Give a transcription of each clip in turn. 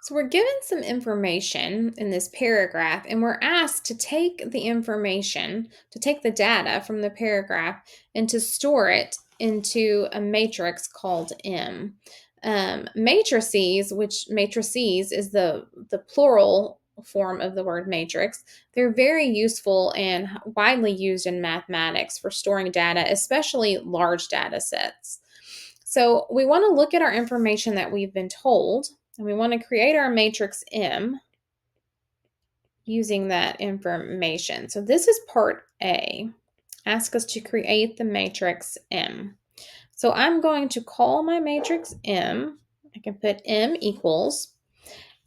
So we're given some information in this paragraph, and we're asked to take the information, to take the data from the paragraph, and to store it into a matrix called M. Matrices, which matrices is the plural form of the word matrix, they're very useful and widely used in mathematics for storing data, especially large data sets. So we want to look at our information that we've been told, and we want to create our matrix M using that information. So this is part A. Ask us to create the matrix M. So I'm going to call my matrix M. I can put M equals.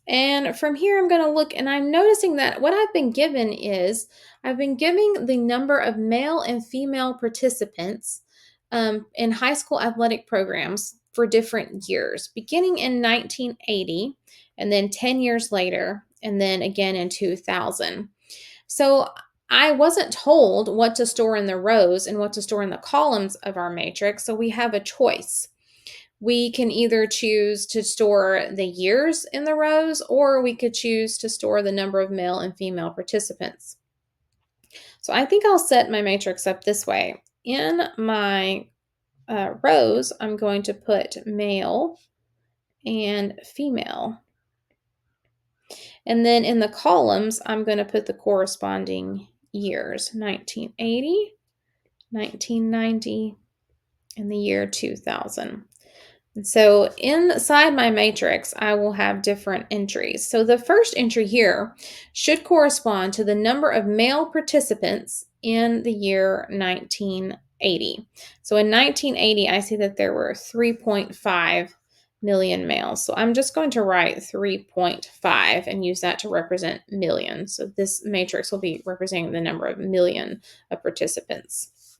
And from here, I'm going to look, and I'm noticing that what I've been given is I've been giving the number of male and female participants in high school athletic programs for different years, beginning in 1980, and then 10 years later, and then again in 2000. So I wasn't told what to store in the rows and what to store in the columns of our matrix, so we have a choice. We can either choose to store the years in the rows, or we could choose to store the number of male and female participants. So I think I'll set my matrix up this way. In my rows, I'm going to put male and female. And then in the columns, I'm going to put the corresponding years, 1980, 1990, and the year 2000. And so inside my matrix, I will have different entries. So the first entry here should correspond to the number of male participants in the year 1980. So in 1980, I see that there were 3.5 million males. So I'm just going to write 3.5 and use that to represent million. So this matrix will be representing the number of million of participants.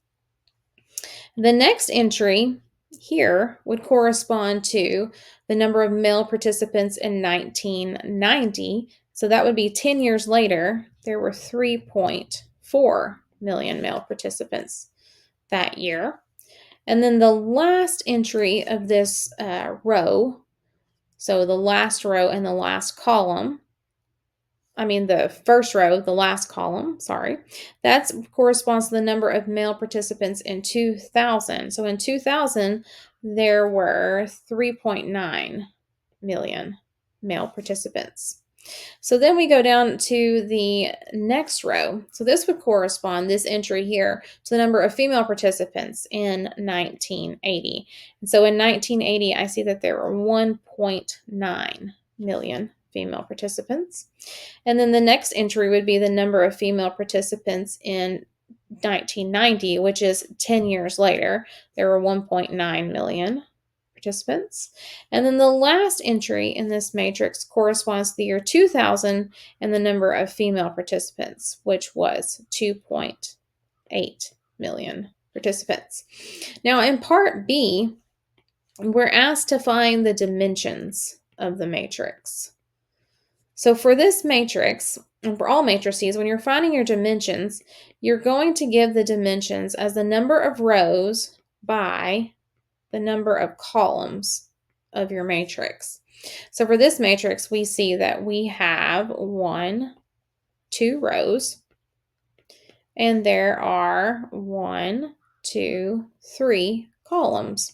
The next entry here would correspond to the number of male participants in 1990. So that would be 10 years later, there were 3.4 million male participants that year. And then the last entry of this row, so the last row and the last column, the first row, the last column, sorry, that corresponds to the number of male participants in 2000. So in 2000, there were 3.9 million male participants. So then we go down to the next row. So this would correspond, this entry here, to the number of female participants in 1980. And so in 1980, I see that there were 1.9 million female participants. And then the next entry would be the number of female participants in 1990, which is 10 years later. There were 1.9 million participants. And then the last entry in this matrix corresponds to the year 2000 and the number of female participants, which was 2.8 million participants. Now, in part B, we're asked to find the dimensions of the matrix. So for this matrix, and for all matrices, when you're finding your dimensions, you're going to give the dimensions as the number of rows by the number of columns of your matrix. So for this matrix, we see that we have 2 rows, and there are 3 columns.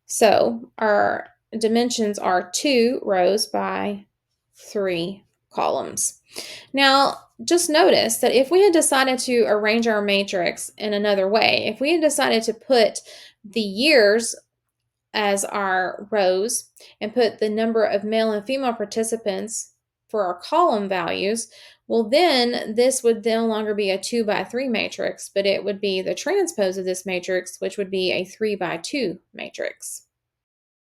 So our dimensions are 2 rows by 3 columns. Now, just notice that if we had decided to arrange our matrix in another way, if we had decided to put the years as our rows and put the number of male and female participants for our column values, well, then this would no longer be a 2 by 3 matrix, but it would be the transpose of this matrix, which would be a 3 by 2 matrix.